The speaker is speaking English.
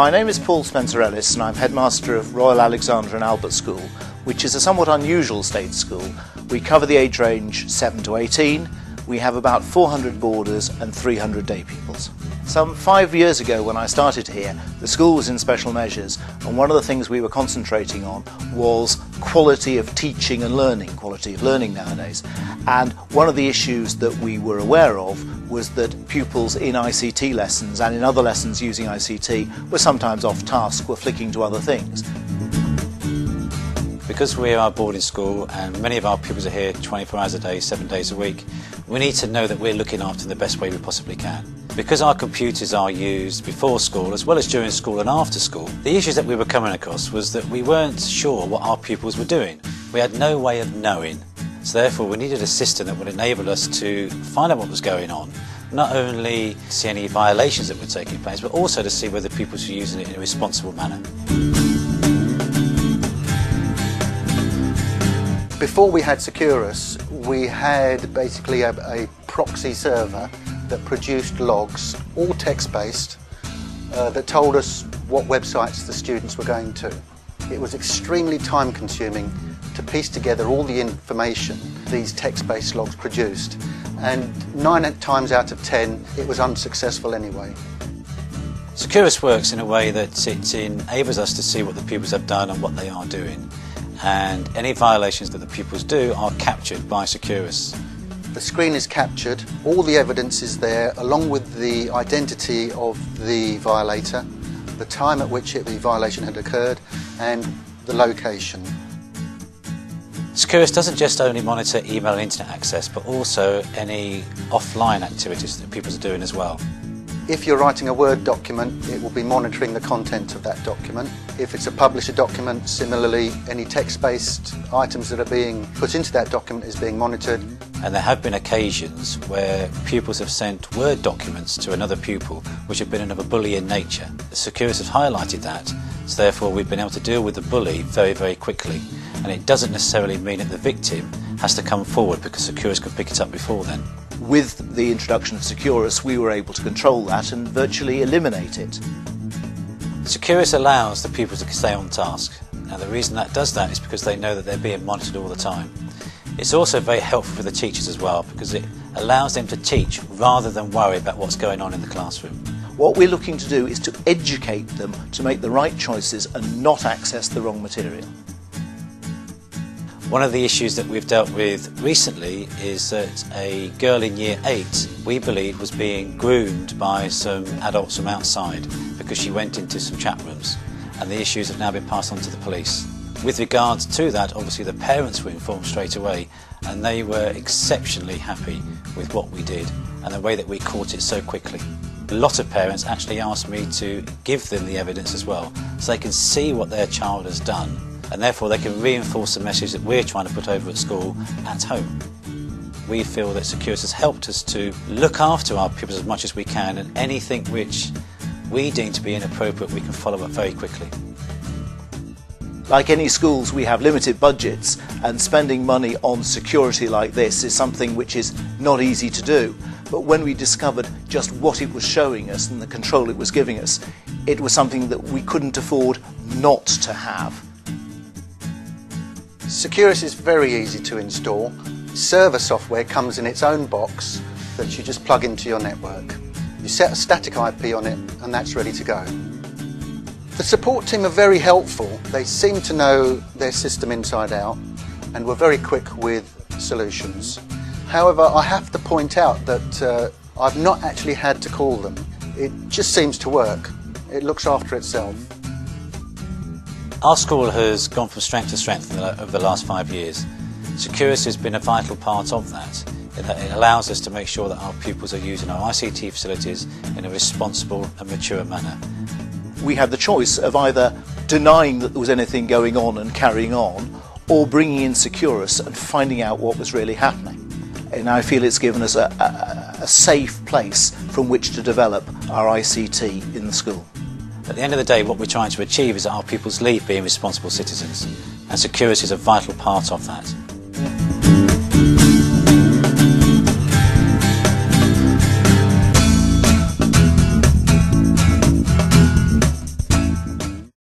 My name is Paul Spencer-Ellis and I'm headmaster of Royal Alexandra and Albert School, which is a somewhat unusual state school. We cover the age range 7 to 18. We have about 400 boarders and 300 day pupils. Some 5 years ago when I started here, the school was in special measures, and one of the things we were concentrating on was quality of teaching and learning, quality of learning nowadays. And one of the issues that we were aware of was that pupils in ICT lessons and in other lessons using ICT were sometimes off task, were flicking to other things. Because we are a boarding school and many of our pupils are here 24 hours a day, 7 days a week, we need to know that we're looking after them the best way we possibly can. Because our computers are used before school as well as during school and after school, the issues that we were coming across was that we weren't sure what our pupils were doing. We had no way of knowing, so therefore we needed a system that would enable us to find out what was going on, not only see any violations that were taking place, but also to see whether pupils were using it in a responsible manner. Before we had Securus, we had basically a proxy server that produced logs, all text-based, that told us what websites the students were going to. It was extremely time-consuming to piece together all the information these text-based logs produced, and 9 times out of 10 it was unsuccessful anyway. Securus works in a way that it enables us to see what the pupils have done and what they are doing, and any violations that the pupils do are captured by Securus. The screen is captured, all the evidence is there, along with the identity of the violator, the time at which the violation had occurred, and the location. Securus doesn't just only monitor email and internet access, but also any offline activities that pupils are doing as well. If you're writing a Word document, it will be monitoring the content of that document. If it's a publisher document, similarly, any text-based items that are being put into that document is being monitored. And there have been occasions where pupils have sent Word documents to another pupil which have been of a bully in nature. Securus has highlighted that, so therefore we've been able to deal with the bully very, very quickly. And it doesn't necessarily mean that the victim has to come forward, because Securus can pick it up before then. With the introduction of Securus, we were able to control that and virtually eliminate it. Securus allows the pupils to stay on task. Now the reason that does that is because they know that they're being monitored all the time. It's also very helpful for the teachers as well, because it allows them to teach rather than worry about what's going on in the classroom. What we're looking to do is to educate them to make the right choices and not access the wrong material. One of the issues that we've dealt with recently is that a girl in year 8, we believe, was being groomed by some adults from outside because she went into some chat rooms, and the issues have now been passed on to the police. With regards to that, obviously the parents were informed straight away, and they were exceptionally happy with what we did and the way that we caught it so quickly. A lot of parents actually asked me to give them the evidence as well, so they can see what their child has done, and therefore they can reinforce the message that we're trying to put over at school at home. We feel that Securus has helped us to look after our pupils as much as we can, and anything which we deem to be inappropriate we can follow up very quickly. Like any schools, we have limited budgets, and spending money on security like this is something which is not easy to do. But when we discovered just what it was showing us and the control it was giving us, it was something that we couldn't afford not to have. Securus is very easy to install. Server software comes in its own box that you just plug into your network. You set a static IP on it and that's ready to go. The support team are very helpful. They seem to know their system inside out and were very quick with solutions. However, I have to point out that I've not actually had to call them. It just seems to work. It looks after itself. Our school has gone from strength to strength over the last 5 years. Securus has been a vital part of that, in that it allows us to make sure that our pupils are using our ICT facilities in a responsible and mature manner. We had the choice of either denying that there was anything going on and carrying on, or bringing in Securus and finding out what was really happening. And I feel it's given us a safe place from which to develop our ICT in the school. At the end of the day, what we're trying to achieve is that our pupils leave being responsible citizens, and Securus is a vital part of that.